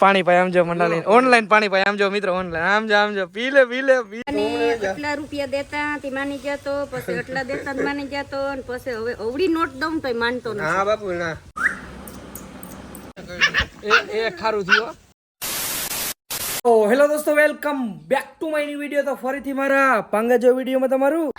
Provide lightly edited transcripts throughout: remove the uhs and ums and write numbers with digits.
પાણી પાય આમ જો મંડાલી ઓનલાઈન પાણી પાય આમ જો મિત્રો ઓનલાઈન આમ જો પી લે એટલા રૂપિયા દેતા તે માની જતો, પછી એટલા દેતા માની જતો, અને પછી હવે અવડી નોટ દઉં તો માનતો નથી. હા બાપુ ના એ ખારું થયું. ઓ હેલો દોસ્તો, welcome back to my new video. તો ફરીથી મારા પાંગજો વિડિયોમાં તમારું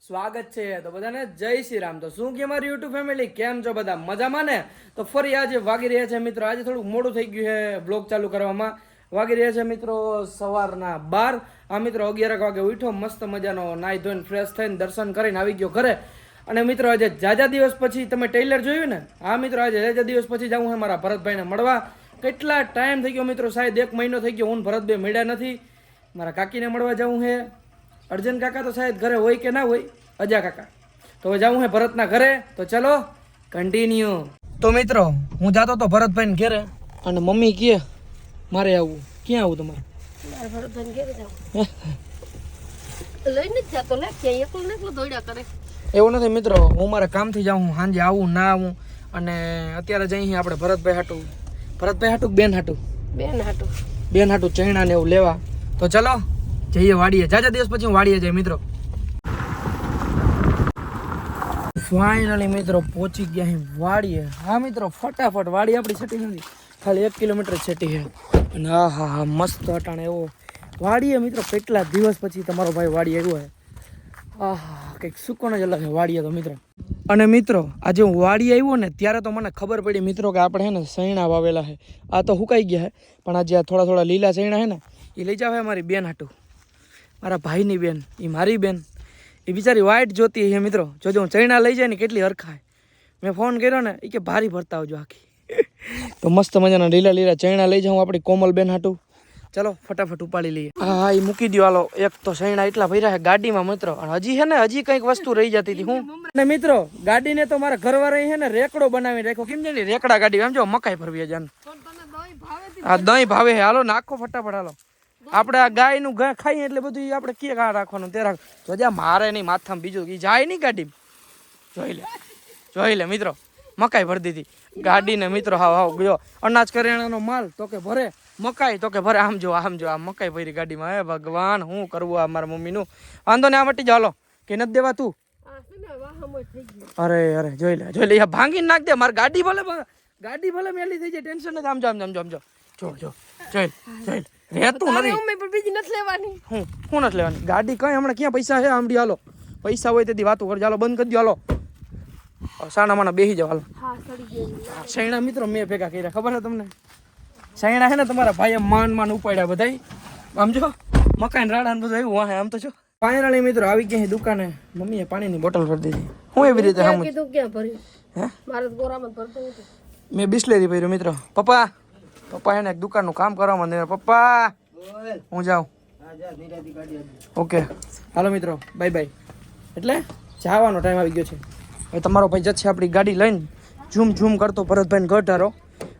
સ્વાગત છે. તો બધાને જય શ્રી રામ. તો શું કે મારી યુટ્યુબ ફેમિલી કેમ છો બધા મજામાં ને? તો ફરી આજે વાગી રહ્યા છે મિત્રો, આજે થોડુંક મોડું થઈ ગયું છે બ્લોગ ચાલુ કરવામાં. વાગી રહ્યા છે મિત્રો સવારના 12. આ મિત્રો 11 વાગે ઉઠ્યો, મસ્ત મજાનો નાઈ ધોઈને ફ્રેશ થઈને દર્શન કરીને આવી ગયો ઘરે. અને મિત્રો આજે જાજા દિવસ પછી તમે ટ્રેલર જોયું ને? હા મિત્રો આજે જાજા દિવસ પછી જાઉં છે મારા ભરતભાઈને મળવા. કેટલા ટાઈમ થઈ ગયો મિત્રો, શાયદ 1 મહિનો થઈ ગયો હું ભરતભાઈ મળ્યા નથી. મારા કાકીને મળવા જવું છે. અર્જન કાકા તો શાયદ ઘરે હોય કે ના હોય, અજા કાકા. તો હવે જાઉં છે ભરતના ઘરે. તો ચલો કન્ટિન્યુ. તો મિત્રો હું જાતો તો ભરતભાઈને ઘરે, અને મમ્મી કહે મારે આવવું. ક્યાં આવું તમારે? ભરતભાઈ ઘરે જાવ લઈને જ જાતો લે, ક્યાં એકલો ને એકલો દોડ્યા કરે. એવું નથી મિત્રો, હું મારા કામથી જાઉં, સાંજે આવું ના આવું. અને અત્યારે જઈએ આપણે ભરતભાઈ હાટું બેન હાટું ચૈણા ને એવું લેવા. તો ચલો જઈએ વાડીએ. જાજા દિવસ પછી હું વાડીએ જઈએ મિત્રો. ફાઇનલી મિત્રો પહોંચી ગયા અહીં વાડીએ. હા મિત્રો ફટાફટ વાડી આપણી છેટી નથી, ખાલી 1 કિલોમીટર છેટી છે. અને હા હા હા મસ્ત અટાણે એવો વાડીએ મિત્રો. કેટલા દિવસ પછી તમારો ભાઈ વાડી આવ્યો છે. આહા કંઈક સુકોન જ અલગ છે વાડીએ તો મિત્રો. અને મિત્રો આજે હું વાડી આવ્યો ને ત્યારે તો મને ખબર પડી મિત્રો કે આપણે હે ને સૈણા વાવેલા છે. આ તો હુકાઈ ગયા છે, પણ આજે આ થોડા લીલા સૈણા છે ને એ લઈ જાવ મારી બેન હાટું. મારા ભાઈની બેન, એ મારી બેન, એ બિચારી વાઇટ જોતી છે મિત્રો. જોજો હું ચૈણા લઈ જાય ને કેટલી હરખાય. મેં ફોન કર્યો ને એ કે ભારી ભરતા આવજો આખી. તો મસ્ત મજાના લીલા ચૈણા લઈ જાઉં આપણી કોમલબેન હાટું. ચલો ફટાફટ ઉપાડી લઈએ. હા એ મૂકી દો હાલો. એક તો સૈણા એટલા ભર્યા છે ગાડીમાં મિત્રો, અને હજી છે ને હજી કંઈક વસ્તુ રહી જતી હતી. હું ને મિત્રો ગાડીને તો મારા ઘરવાળા છે ને રેકડો બનાવી રાખ્યો. કેમ છે ને રેકડા ગાડી એમ જો મકાઈ ફરવી જાન. આ દહીં ભાવે છે. હાલો નાખો ફટાફટ હાલો. આપણે આ ગાયનું ઘા ખાઈએ એટલે બધું આપણે કે ઘા રાખવાનું તે રાખ. તો જ્યાં મારે નહીં માથામાં બીજું એ જાય નહીં ગાડી. જોઈ લે મિત્રો, મકાઈ ભરી દીધી ગાડીને મિત્રો. હાવ ગયો અનાજ કરિયાણાનો માલ તો કે ભરે, મકાઈ તો કે ભરે. આમ જો આ મકાઈ ભરી ગાડીમાં. હે ભગવાન હું કરવું આ મારા મમ્મીનું. વાંધો ને આ મટી જાવ હાલો. કે નથી દેવા તું? અરે જોઈ લે ભાંગી નાખ દે. મારી ગાડી ભલે મેલી થઈ જાય, ટેન્શન નથી. આમ જો જોઈ રહેતું નથી. હું નથી લેવાની ગાડી કઈ. હમણાં ક્યાં પૈસા છે આમડી? હાલો પૈસા હોય તેથી વાતો કરજો. હાલો બંધ કરી દો હાલો. સાના માના બેસી જાવ હાલો. સૈણા મિત્રો મેં ભેગા કર્યા, ખબર છે તમને? સૈણા છે ને તમારા ભાઈએ માન ઉપાડ્યા બધા. આમ જો મકાઈ રાડા ને બધું આવ્યું વાહે. આમ તો જો ફાઇનલી મિત્રો આવી ગયા દુકાને. મમ્મીએ પાણીની બોટલ ભરી દીધી. હું એવી રીતે મેં બિસ્લેરી ભર્યું મિત્રો. પપ્પા હે ને એક દુકાનનું કામ કરવા માંડે. પપ્પા હું જાઉં. ઓકે હાલો મિત્રો બાય. એટલે જવાનો ટાઈમ આવી ગયો છે. હવે તમારો ભાઈ જશે આપણી ગાડી લઈને ઝૂમ કરતો ભરતભાઈને ઘર ઢારો.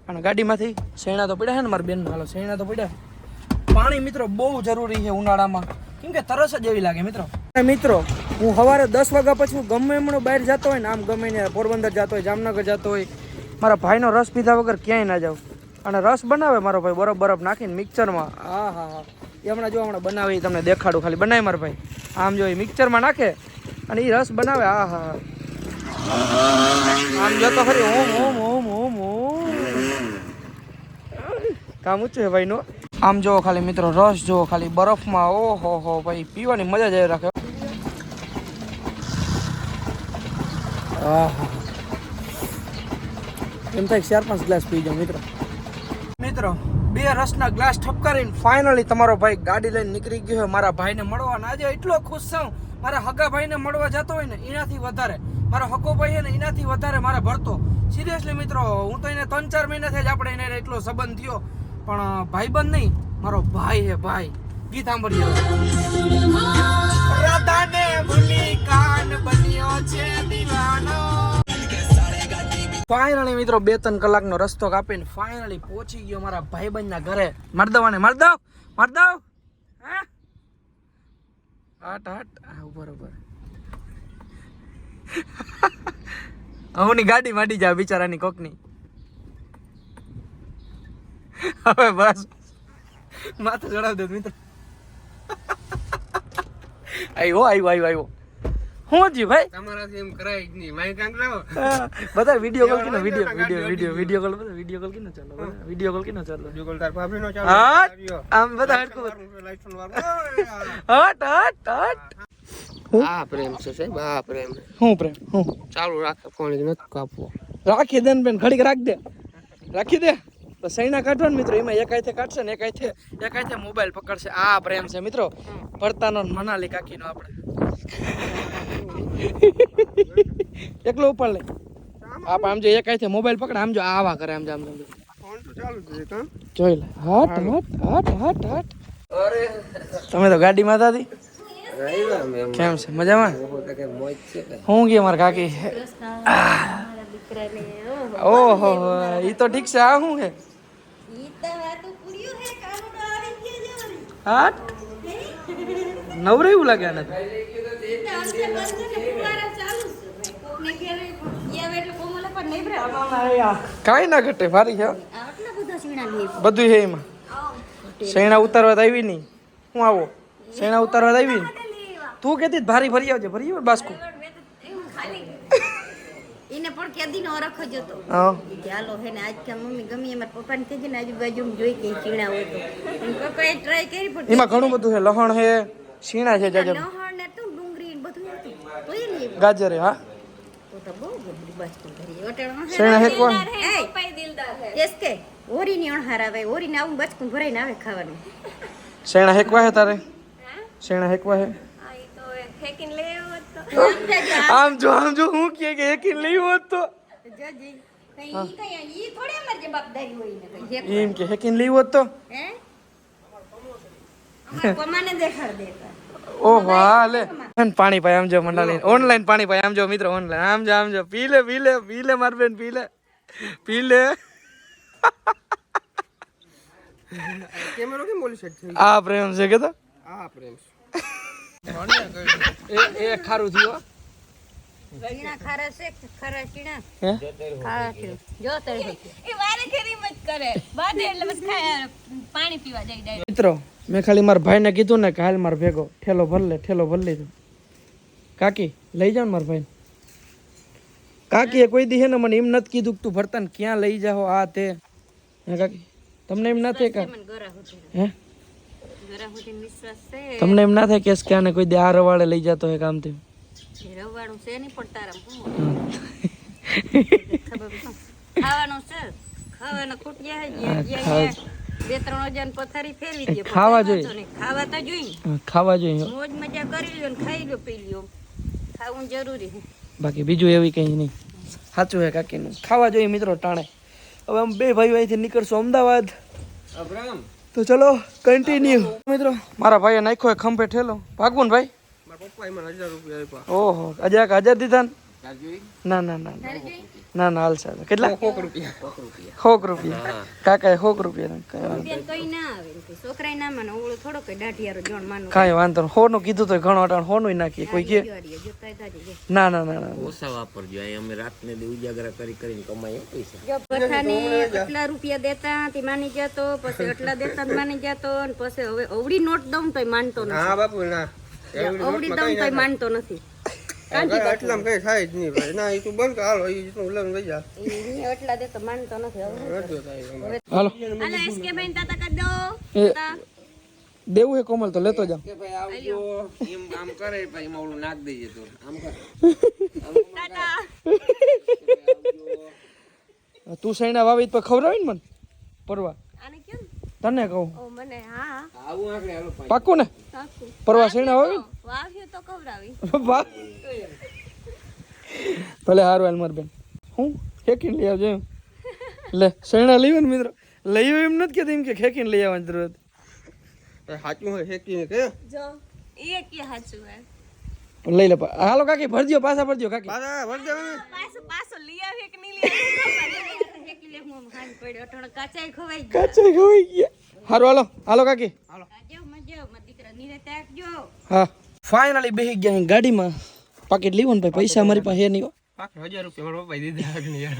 અને ગાડીમાંથી સૈણા તો પડ્યા છે ને મારી બેન. હાલો સૈણા તો પડ્યા. પાણી મિત્રો બહુ જરૂરી છે ઉનાળામાં, કેમ કે તરસ જ એવી લાગે મિત્રો. હું સવારે 10 વાગ્યા પછી ગમે એમનો બહાર જતો હોય ને, આમ ગમે ને પોરબંદર જતો હોય, જામનગર જતો હોય, મારા ભાઈનો રસ પીધા વગર ક્યાંય ના જાઉં. અને રસ બનાવે મારો ભાઈ બરફ નાખીને મિક્સરમાં. હા એ હમણાં બનાવે, એ તમને દેખાડું. ખાલી બનાવે મારો ભાઈ. આમ જો એ મિક્સરમાં નાખે અને એ રસ બનાવે. હા આમ જો તો ખરી. ઓમ કામ ઊંચું છે ભાઈનો. આમ જો ખાલી મિત્રો રસ જો ખાલી બરફમાં. ઓહો ભાઈ પીવાની મજા જ રાખે. એમ થાય 4-5 ગ્લાસ પી જાઉં મિત્રો. 2 રસના ગ્લાસ ઠપકારીને ફાઇનલી તમારો ભાઈ ગાડી લઈને નીકળી ગયો. મારા ભાઈને મળવા. આજે એટલો ખુશ છું. મારા હગા ભાઈને મળવા જતો હોય ને એનાથી વધારે મારો હગો ભાઈ છે ને એનાથી વધારે મારા ભરતો. સિરિયસલી મિત્રો હું તો એને 3-4 મહિનાથી જ આપણે એને એટલો સંબંધ થયો. પણ ભાઈબંધ નહીં, મારો ભાઈ હે ભાઈ. ગીત સાંભળીએ. રાધાને ભૂલી કાન બન્યો છે દીવાનો. ફાઇનલી મિત્રો 2-3 કલાકનો રસ્તો કાપીને ફાઇનલી પહોંચી ગયો મારા ભાઈબંધના ઘરે. માર દવ હા હાટ બરોબર. હવની ગાડી માંડી જાય બિચારાની કોકની. હવે બસ માથે ચડાવી દે મિત્ર. આવ્યો હું જી ભાઈ તમારાથી એમ કરાય જ નહીં. મારી કાંક લાવો. બધા video call Kino video call બધા વિડિયો કોલ કિનો ચાલો વિડિયો કોલ કિનો ચાલો જુગલ તાર ભાભીનો ચાલુ. હા આમ બધા હટકો લાઈટનો વાળો. હટ આ પ્રેમ છે સાહેબ, આ પ્રેમ. હું પ્રેમ હું ચાલુ રાખે ફોન નથી કાપવો. રાખી દે ને બેન ઘડીક રાખ દે રાખી દે તો સૈના કાઢવાનું મિત્રો એમાં એક હાથે કાઢશે ને એક હાથે મોબાઈલ પકડશે. આ પ્રેમ છે મિત્રો ભરતાનો મનાલી કાકીનો આપણે એકલો ઉપર લે આપ આમ જો એક હાથે મોબાઈલ પકડ આમ જો આવા કરે આમ જો ફોન તો ચાલુ છે કાં? જોઈ લે હટ અરે તમે તો ગાડીમાં હતા હતી રાઈવા મેમ. કેમ છે મજામાં તો કે મોજ છે કે. હું કે મારા કાકી ઓહો ઈ તો ઠીક છે આ શું છે હાટ નવરે એવું લાગે આને કાંઈ ના ઘટે ભારી છે બધું છે એમાં શેણા ઉતારવા તો આવી નહીં હું આવો શેણા ઉતારવા તો આવી તું કહેતી ભારી ભરી આવજે બાસ્કુ એને પણ કેદી નો રખો જતો હા ચાલો હે ને આજ કે મમ્મી ગમી અમાર પપ્પાને કહેજે ને આજુબાજુ જોઈ કે ચીણા હોય તો એન પપ્પાએ ટ્રાય કરી પણ એમાં ઘણું બધું છે લહણ છે શીણા છે જાજબ લહણ ને તો ડુંગળી ને બધું હતું તો એ લઈ ગાજર હા તો બહુ ગમી બસ કરી ઓટેણો શેણા હેકવા પપ્પાઈ દિલદાર હે એસ કે ઓરી ની અણહાર આવે ઓરી ને આવું બચકું ભરાઈને આવે ખાવાનું શેણા હેકવા હે તારે શેણા હેકવા હે આમ જો હું કે હેકીને લઈ હોત તો જજી કઈ ઈ થોડી અમાર જવાબદારી હોય ને કઈ એમ કે હેકીને લઈ હોત તો હે અમાર પમાને દેખાડ દેતા ઓહો હા લે પાણી પાય આમ જો મંડાલી ઓનલાઈન પાણી પાય આમ જો મિત્રો ઓનલાઈન આમ જો પી લે માર બેન પી લે કેમેરો કેમ બોલી સેટ થઈ? આ પ્રેમ છે કે તો આ પ્રેમ છે. એ ખારું થયું ગણીના ખારા છે ખારા ચીણા હે ખારા છે જો તરે એ વારે ખેરી મત કરે બાદે એટલે બસ ખાય પાણી પીવા જાય ડાયરેક્ટ. મિત્રો મેં ખાલી મારા ભાઈને કીધું ને કે હાલ માર ભેગો ઠેલો ભર લીધો કાકી લઈ જાવ ને મારા ભાઈને કાકીએ કોઈ દી હે ને મને એમ નથી કીધું કે તું ભરતા ને ક્યાં લઈ જાઓ આ તે હે કાકી તમને એમ ના થાય મને ગરા હોતે હે વિશ્વાસ છે તમને એમ ના થાય કે ક્યાં ને કોઈ દી આ રવાડે લઈ જતો હોય કામથી રવાડું છે નહીં પણ તારા ખબર ખાવાનું છે ખાવાના ખૂટ્યા હે જ્યાં બે ત્રણ હજાર પથારી ફેરવી દે ખાવા જોઈએ. ખાવા તો જોઈએ ખાવા જોઈએ મોજ મજા કરી લ્યો ને ખાઈ લ્યો પી લ્યો ખાવું જરૂરી છે બાકી બીજું એવી કંઈ નહીં સાચું હે કાકીનું ખાવા જોઈએ મિત્રો ટાણે હવે અમે બે ભાઈઓ અહીંથી નીકળશું અમદાવાદ અબ્રામ તો ચલો કન્ટિન્યુ મિત્રો મારા ભાઈએ નાખ્યો ખંભે ઠેલો ભાગવું ને ભાઈ મારા પપ્પાએ મને 1000 રૂપિયા આપ્યા. ઓહો હજાર 1000 દીધા ને રાજવી ના હાલ ચાલે કેટલા 100 રૂપિયા. 100 રૂપિયા કાકાએ 100 રૂપિયા બેન કઈ ના આવે ને છોકરાય ના માને ઓળો થોડો કઈ દાઢિયારો જોણ માનો કાંઈ વાંધો નહીં હોનું કીધું તો ઘણો અટાણ હોનું નાખીએ કોઈ કે જોતાય તાજી ના ઓછા વાપરજો અહીં અમે રાતને દી ઉજાગરા કરીને કમાઈએ પૈસા જો પથાને એટલા રૂપિયા દેતા તે માની જતો પછી એટલા દેતા તો માની જતો અને પછી હવે અવડી નોટ દઉં તોય માનતો નથી ના બાપુ ના. અવડી દઉં તોય માનતો નથી આટલામાં કઈ થાય જ નહીં ભાઈ. ના એ તું બંધ કર, હાલો એ તું ઉલ્લંઘન થઈ જા. ઈ એટલા દેતો માનતો નથી હવે રડજો થાય અમારે. હાલો અલા એસકે ભાઈ તાતા કર દો એ દેવું હે કોમલ તો લેતો જાવ કે ભાઈ આવજો એમ આમ કરે ભાઈ એમાં ઓલું નાખ દેજે તો આમ કર ટાટા તું સૈના વાવી તો ખવડાવી ને મને પરવા આને કેમ તને કહું ઓ મને હા આવું આખરે હાલો પાક્કું ને સાચું પરવા સૈના વાવી વાવ્યું તો કવરાવી વાહ ભલે હારું હાલ માર બેન હું ખેકીને લઈ આવજો એમ લે સૈણા લઈ ને મિત્રો લઈ આવ્યો એમ નથી કહેતી એમ કે ખેકીને લઈ આવવાની જરૂર હતી સાચું હોય હેકીને કે જો એ કે સાચું હે પણ લઈ લે હાલો કાકી ભરજો પાછા ભરજો કાકી પાછા વળ દેવાના. પાછો લઈ આવી કે નહીં લઈ આવી એકલી હું હાંડ પડ્યો અટણ કાચાઈ ખવાઈ ગયો કાચે ખવાઈ ગયા હારું હાલો કાકી આજો મજો મારા દીકરા નીરે તાકજો હા ફાઇનલી બેસી ગયા અહીં ગાડીમાં પાકેટ લીધું ને ભાઈ પૈસા મારી પાસે હે નહીં હો. પાછા 1000 રૂપિયા મારા પપ્પાએ દીધા જ નહીં યાર.